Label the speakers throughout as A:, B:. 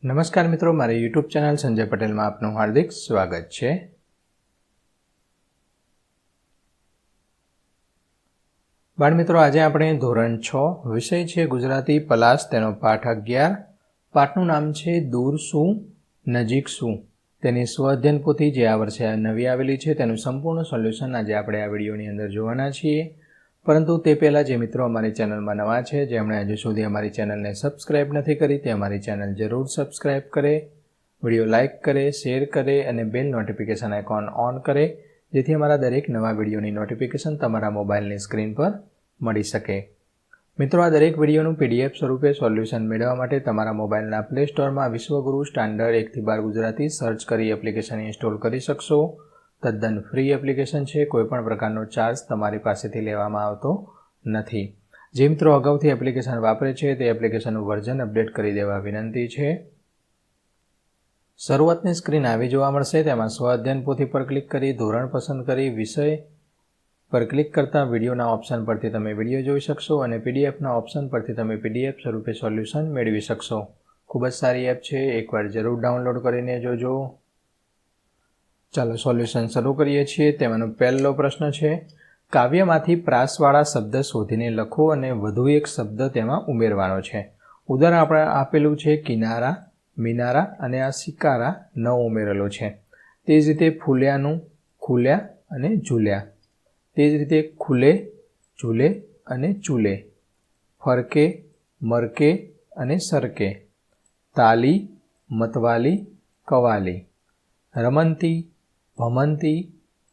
A: નમસ્કાર મિત્રો, મારી યુટ્યુબ ચેનલ સંજય પટેલમાં આપનું હાર્દિક સ્વાગત છે. બાળ મિત્રો, આજે આપણે ધોરણ 6 વિષય છે ગુજરાતી પલાસ, તેનો પાઠ 11. પાઠનું નામ છે દૂર શું નજીક શું. તેની સ્વ અધ્યયન પોથી જે આ વર્ષે નવી આવેલી છે તેનું સંપૂર્ણ સોલ્યુશન આજે આપણે આ વિડીયોની અંદર જોવાના છીએ. પરંતુ તે પહેલાં જે મિત્રો અમારી ચેનલમાં નવા છે, જેમણે હજુ સુધી અમારી ચેનલને સબસ્ક્રાઈબ નથી કરી, તે અમારી ચેનલ જરૂર સબસ્ક્રાઈબ કરે, વિડીયો લાઇક કરે, શેર કરે અને બેલ નોટિફિકેશન આઇકોન ઓન કરે, જેથી અમારા દરેક નવા વિડીયોની નોટિફિકેશન તમારા મોબાઈલની સ્ક્રીન પર મળી શકે. મિત્રો, આ દરેક વિડીયોનું PDF સ્વરૂપે સોલ્યુશન મેળવવા માટે તમારા મોબાઈલના પ્લે સ્ટોરમાં વિશ્વગુરુ સ્ટાન્ડર્ડ 1 થી 12 ગુજરાતી સર્ચ કરી એપ્લિકેશન ઇન્સ્ટોલ કરી શકશો. તદ્દન ફ્રી એપ્લિકેશન છે, કોઈપણ પ્રકારનો ચાર્જ તમારી પાસેથી લેવામાં આવતો નથી. જે મિત્રો અગાઉથી એપ્લિકેશન વાપરે છે તે એપ્લિકેશનનું વર્ઝન અપડેટ કરી દેવા વિનંતી છે. શરૂઆતની સ્ક્રીન આવી જોવા મળશે. તેમાં સ્વ અધ્યયન પોથી પર ક્લિક કરી ધોરણ પસંદ કરી વિષય પર ક્લિક કરતા વિડીયોના ઓપ્શન પરથી તમે વિડીયો જોઈ શકશો અને PDFના ઓપ્શન પરથી તમે PDF સ્વરૂપે સોલ્યુશન મેળવી શકશો. ખૂબ જ સારી એપ છે, એકવાર જરૂર ડાઉનલોડ કરીને જોજો. ચાલો સોલ્યુશન શરૂ કરીએ છીએ. તેમાંનો પહેલો પ્રશ્ન છે, કાવ્યમાંથી પ્રાસવાળા શબ્દ શોધીને લખો અને વધુ એક શબ્દ તેમાં ઉમેરવાનો છે. ઉદાહરણ આપણે આપેલું છે કિનારા, મિનારા અને આ સિકારા ન ઉમેરેલો છે. તે જ રીતે ફૂલ્યાનું ખુલ્યા અને ઝૂલ્યા. તે જ રીતે ખુલે, ઝૂલે અને ચૂલે. ફરકે, મરકે અને સરકે. તાલી, મતવાલી, કવાલી. રમંતી, ભમંતી,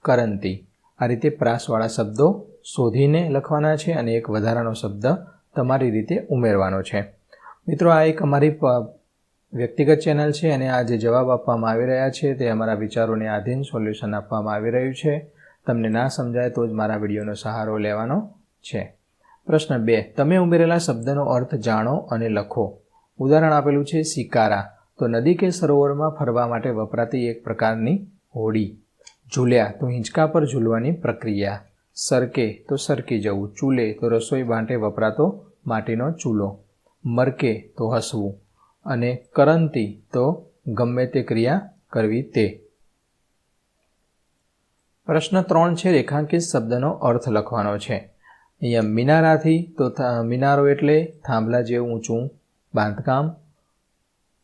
A: કરંતી. આ રીતે પ્રાસવાળા શબ્દો શોધીને લખવાના છે અને એક વધારાનો શબ્દ તમારી રીતે ઉમેરવાનો છે. મિત્રો, આ એક અમારી વ્યક્તિગત ચેનલ છે અને આ જે જવાબ આપવામાં આવી રહ્યા છે તે અમારા વિચારોને આધીન સોલ્યુશન આપવામાં આવી રહ્યું છે. તમને ના સમજાય તો જ મારા વિડીયોનો સહારો લેવાનો છે. પ્રશ્ન 2, તમે ઉમેરેલા શબ્દનો અર્થ જાણો અને લખો. ઉદાહરણ આપેલું છે સિકારા, તો નદી કે સરોવરમાં ફરવા માટે વપરાતી એક પ્રકારની હોડી. ઝૂલ્યા, તો હિંચકા પર ઝૂલવાની પ્રક્રિયા. સરકે, તો સરકી જવું. ચૂલે, તો રસોઈ માટે વપરાતો માટીનો ચૂલો. મરકે, તો હસવું. અને કરંતી, તો ગમે તે ક્રિયા કરવી તે. પ્રશ્ન 3 છે, રેખાંકિત શબ્દનો અર્થ લખવાનો છે. અહીંયા મિનારાથી, તો મિનારો એટલે થાંભલા જેવું ઊંચું બાંધકામ.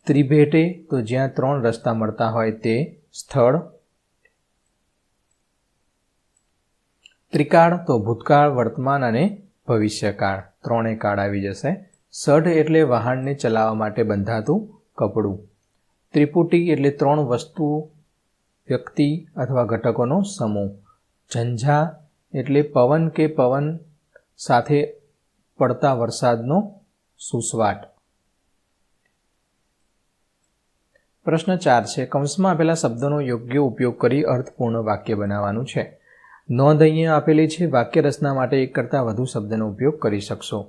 A: ત્રિભેટે, તો જ્યાં 3 રસ્તા મળતા હોય તે સ્થળ. ત્રિકાળ, તો ભૂતકાળ, વર્તમાન અને ભવિષ્યકાળ. 3 કાળ આવી જશે. સઢ એટલે વાહનને ચલાવવા માટે બંધાતું કપડું. ત્રિપુટી એટલે 3 વસ્તુ, વ્યક્તિ અથવા ઘટકોનો સમૂહ. ઝંઝા એટલે પવન કે પવન સાથે પડતા વરસાદનો સુસવાટ. પ્રશ્ન 4 છે, કૌંસમાં આપેલા શબ્દોનો યોગ્ય ઉપયોગ કરી અર્થપૂર્ણ વાક્ય બનાવવાનું છે. નોંધ અહીંયા આપેલી છે, વાક્ય રચના માટે એક કરતાં વધુ શબ્દનો ઉપયોગ કરી શકશો.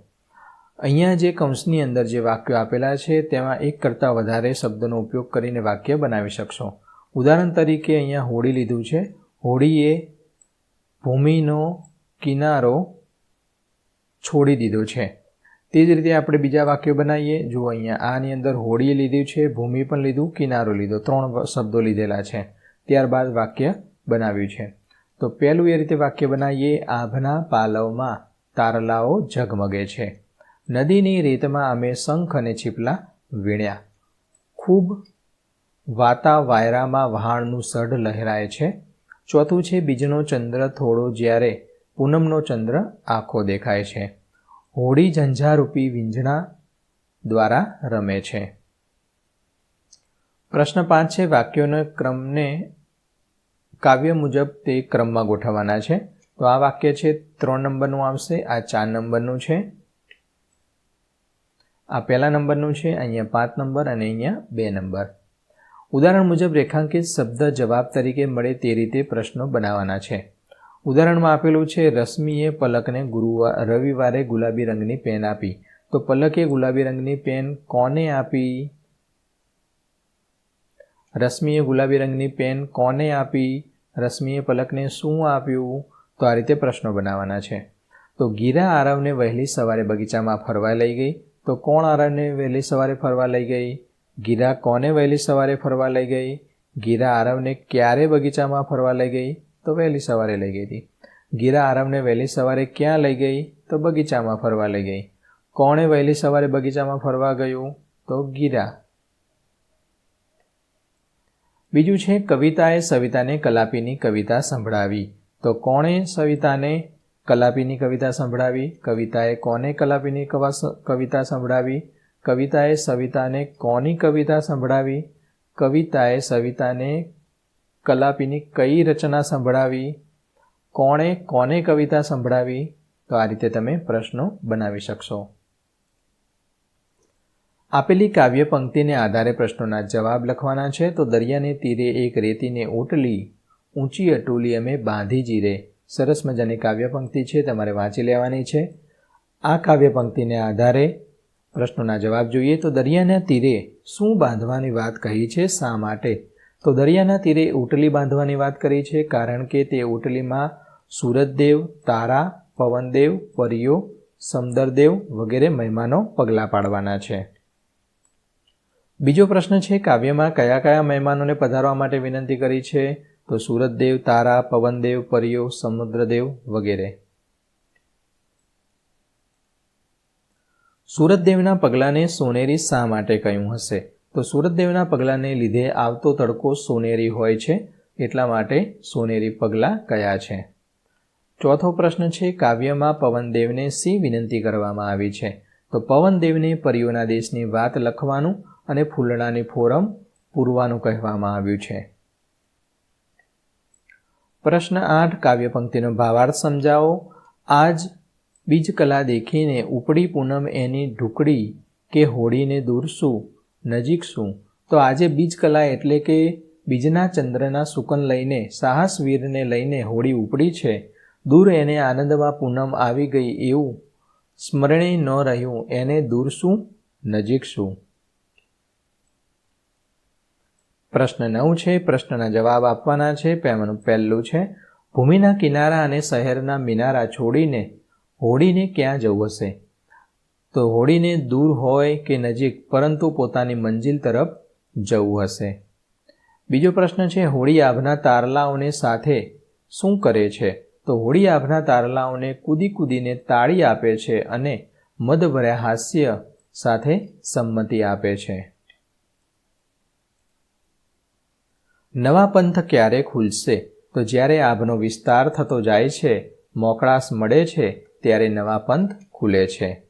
A: અહીંયા જે કૌંસની અંદર જે વાક્યો આપેલા છે તેમાં એક કરતાં વધારે શબ્દોનો ઉપયોગ કરીને વાક્ય બનાવી શકશો. ઉદાહરણ તરીકે અહીંયા હોડી લીધું છે. હોડીએ ભૂમિનો કિનારો છોડી દીધો છે. તે જ રીતે આપણે બીજા વાક્યો બનાવીએ. જો અહીંયા આની અંદર હોડીએ લીધું છે, ભૂમિ પણ લીધું, કિનારો લીધો, 3 શબ્દો લીધેલા છે. ત્યારબાદ વાક્ય બનાવ્યું છે. તો પહેલું એ રીતે વાક્ય બનાવીએ, આભના પાલવમાં તારલાઓ ઝગમગે છે. નદીની રેતમાં અમે શંખ અને છીપલા વીણ્યા. ખૂબ વાતા વાયરામાં વહાણનું સઢ લહેરાય છે. ચોથું છે, બીજનો ચંદ્ર થોડો જ્યારે પૂનમનો ચંદ્ર આખો દેખાય છે. હોડી ઝંઝારૂપી વીંઝણા દ્વારા રમે છે. પ્રશ્ન 5 છે, વાક્યોના ક્રમને કાવ્ય મુજબ તે ક્રમમાં ગોઠવવાના છે. તો આ વાક્ય છે 3 નંબરનું આવશે, આ 4 નંબરનું છે, આ પહેલા નંબરનું છે, અહીંયા 5 નંબર અને અહીંયા 2 નંબર. ઉદાહરણ મુજબ રેખાંકિત શબ્દ જવાબ તરીકે મળે તે રીતે પ્રશ્નો બનાવવાના છે. ઉદાહરણમાં આપેલું છે, રશ્મિએ પલકને રવિવારે ગુલાબી રંગની પેન આપી. તો પલકે ગુલાબી રંગની પેન કોને આપી? રશ્મિએ ગુલાબી રંગની પેન કોને આપી? રશ્મિએ પલકને શું આપ્યું? તો આ રીતે પ્રશ્નો બનાવવાના છે. તો ગીરા આરવને વહેલી સવારે બગીચામાં ફરવા લઈ ગઈ. તો કોણ આરવને વહેલી સવારે ફરવા લઈ ગઈ? ગીરા કોને વહેલી સવારે ફરવા લઈ ગઈ? ગીરા આરવને ક્યારે બગીચામાં ફરવા લઈ ગઈ? તો વહેલી સવારે લઈ ગઈ હતી. ગીરા આરવને વહેલી સવારે ક્યાં લઈ ગઈ? તો બગીચામાં ફરવા લઈ ગઈ. કોણે વહેલી સવારે બગીચામાં ફરવા ગયું? તો ગીરા. બીજું છે કવિતાએ સવિતાને કલાપીની કવિતા સંભળાવી. તો કોણે સવિતાને કલાપીની કવિતા સંભળાવી? કવિતાએ કોને કલાપીની કવિતા સંભળાવી? કવિતાએ સવિતાને કોની કવિતા સંભળાવી? કવિતાએ સવિતાને કલાપીની કઈ રચના સંભળાવી? કોણે કોને કવિતા સંભળાવી? તો આ રીતે તમે પ્રશ્નો બનાવી શકશો. આપેલી કાવ્ય પંક્તિને આધારે પ્રશ્નોના જવાબ લખવાના છે. તો દરિયાને તીરે એક રેતીને ઓટલી, ઊંચી અટોલી અમે બાંધી જીરે. સરસ મજાની કાવ્ય પંક્તિ છે, તમારે વાંચી લેવાની છે. આ કાવ્ય પંક્તિને આધારે પ્રશ્નોના જવાબ જોઈએ. તો દરિયાના તીરે શું બાંધવાની વાત કહી છે? શા માટે? તો દરિયાના તીરે ઓટલી બાંધવાની વાત કરી છે કારણ કે તે ઓટલીમાં સૂરજદેવ, તારા, પવનદેવ, પરીઓ, સમુદ્રદેવ વગેરે મહેમાનો પગલાં પાડવાના છે. બીજો પ્રશ્ન છે કાવ્યમાં કયા કયા મહેમાનોને પધારવા માટે વિનંતી કરી છે? તો સૂરજદેવ, તારા, પવનદેવ, પરીઓ, સમુદ્રદેવ વગેરે. સૂરજદેવના પગલાંને સોનેરી શા માટે કહ્યું હશે? તો સૂરજદેવના પગલાંને લીધે આવતો તડકો સોનેરી હોય છે, એટલા માટે સોનેરી પગલાં કયા છે? ચોથો પ્રશ્ન છે કાવ્યમાં પવનદેવને શી વિનંતી કરવામાં આવી છે? તો પવનદેવને પરીઓના દેશની વાત લખવાનું અને ફૂલડાની ફોરમ પૂરવાનું કહેવામાં આવ્યું છે. પ્રશ્ન 8 કાવ્ય પંક્તિનો ભાવાર્થ સમજાવો. આજ બીજ કલા દેખીને ઉપડી પૂનમ એની ઢુકડી કે હોડીને દૂર શું નજીક શું? તો આજે બીજ કલા એટલે કે બીજના ચંદ્રના શુકન લઈને સાહસવીરને લઈને હોડી ઉપડી છે. દૂર એને આનંદમાં પૂનમ આવી ગઈ એવું સ્મરણે ન રહ્યું એને દૂર શું નજીક શું? પ્રશ્ન 9 છે. પ્રશ્નના જવાબ આપવાના છે. પહેલું છે ભૂમિના કિનારા અને શહેરના મિનારા છોડીને હોડીને ક્યાં જવું હશે? તો હોડીને દૂર હોય કે નજીક પરંતુ પોતાની મંજિલ તરફ જવું હશે. બીજો પ્રશ્ન છે હોડી આભના તારલાઓને સાથે શું કરે છે? તો હોડી આભના તારલાઓને કૂદી કૂદીને તાળી આપે છે અને મદભર્યા હાસ્ય સાથે સંમતિ આપે છે. નવા પંથ ક્યારે ખુલશે? તો જ્યારે આભનો વિસ્તાર થતો જાય છે, મોકળાશ મળે છે, ત્યારે નવા પંથ ખુલે છે.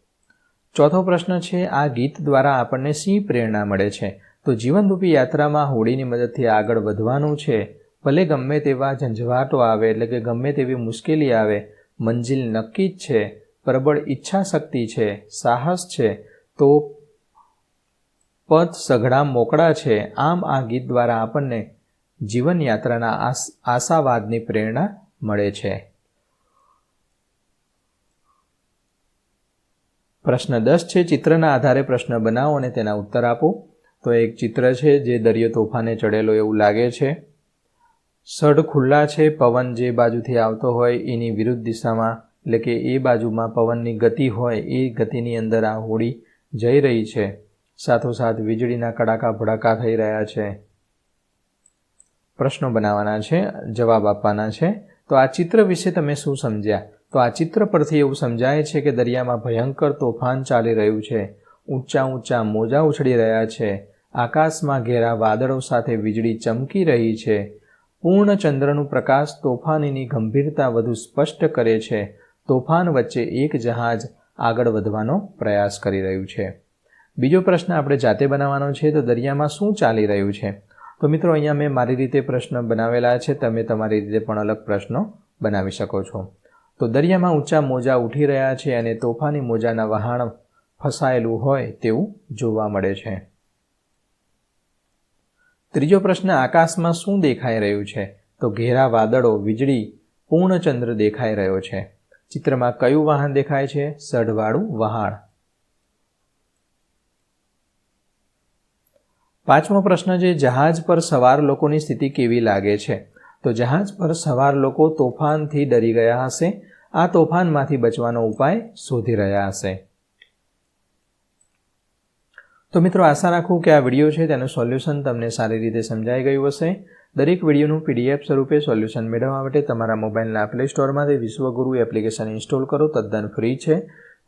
A: ચોથો પ્રશ્ન છે આ ગીત દ્વારા આપણને શી પ્રેરણા મળે છે? તો જીવનરૂપી યાત્રામાં હોડીની મદદથી આગળ વધવાનું છે. ભલે ગમે તેવા ઝંઝવાટો આવે એટલે કે ગમે તેવી મુશ્કેલી આવે, મંજિલ નક્કી જ છે, પ્રબળ ઈચ્છા શક્તિ છે, સાહસ છે, તો પથ સઘળા મોકળા છે. આમ આ ગીત દ્વારા આપણને જીવનયાત્રાના આશાવાદની પ્રેરણા મળે છે. પ્રશ્ન 10 છે ચિત્રના આધારે પ્રશ્ન બનાવો અને તેના ઉત્તર આપો. તો એક ચિત્ર છે જે દરિયો તોફાને ચડેલો એવું લાગે છે. સઢ ખુલ્લા છે, પવન જે બાજુથી આવતો હોય એની વિરુદ્ધ દિશામાં એટલે કે એ બાજુમાં પવનની ગતિ હોય એ ગતિની અંદર આ હોડી જઈ રહી છે. સાથોસાથ વીજળીના કડાકા ભડાકા થઈ રહ્યા છે. પ્રશ્નો બનાવવાના છે, જવાબ આપવાના છે. તો આ ચિત્ર વિશે તમે શું સમજ્યા? તો આ ચિત્ર પરથી એવું સમજાય છે કે દરિયામાં ભયંકર તોફાન ચાલી રહ્યું છે. ઊંચા ઊંચા મોજા ઉછળી રહ્યા છે. આકાશમાં ઘેરા વાદળો સાથે વીજળી ચમકી રહી છે. પૂર્ણ ચંદ્રનું પ્રકાશ તોફાનની ગંભીરતા વધુ સ્પષ્ટ કરે છે. તોફાન વચ્ચે એક જહાજ આગળ વધવાનો પ્રયાસ કરી રહ્યું છે. બીજો પ્રશ્ન આપણે જાતે બનાવવાનો છે. તો દરિયામાં શું ચાલી રહ્યું છે? તો મિત્રો અહીંયા મેં મારી રીતે પ્રશ્ન બનાવેલા છે, તમે તમારી રીતે પણ અલગ પ્રશ્નો બનાવી શકો છો. તો દરિયામાં ઊંચા મોજા ઉઠી રહ્યા છે અને તોફાની મોજાના વહાણ ફસાયેલું હોય તેવું જોવા મળે છે. ત્રીજો પ્રશ્ન આકાશમાં શું દેખાઈ રહ્યું છે? તો ઘેરા વાદળો, વીજળી, પૂર્ણચંદ્ર દેખાઈ રહ્યો છે. ચિત્રમાં કયું વાહન દેખાય છે? સઢવાળું વહાણ. પાંચમો પ્રશ્ન છે જહાજ પર સવાર લોકોની સ્થિતિ કેવી લાગે છે? તો જહાજ પર સવાર લોકો તોફાનથી ડરી ગયા હશે. આ તોફાનમાંથી બચવાનો ઉપાય શોધી રહ્યા હશે. તો મિત્રો આશા રાખું કે આ વિડીયો છે તેનું સોલ્યુશન તમને સારી રીતે સમજાઈ ગયું હશે. દરેક વિડીયોનું PDF સ્વરૂપે સોલ્યુશન મેળવવા માટે તમારા મોબાઈલના પ્લે સ્ટોરમાંથી વિશ્વગુરુ એપ્લિકેશન ઇન્સ્ટોલ કરો. તદ્દન ફ્રી છે,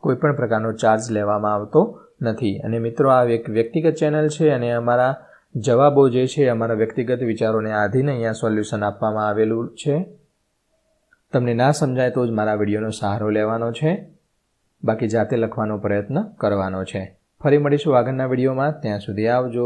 A: કોઈપણ પ્રકારનો ચાર્જ લેવામાં આવતો નથી. અને મિત્રો આ એક વ્યક્તિગત ચેનલ છે અને અમારા જવાબો જે છે અમારા વ્યક્તિગત વિચારોને આધીન અહીંયા સોલ્યુશન આપવામાં આવેલું છે. તમને ના સમજાય તો જ મારા વિડીયોનો સહારો લેવાનો છે, બાકી જાતે લખવાનો પ્રયત્ન કરવાનો છે. ફરી મળીશું આગળના વિડીયોમાં. ત્યાં સુધી આવજો.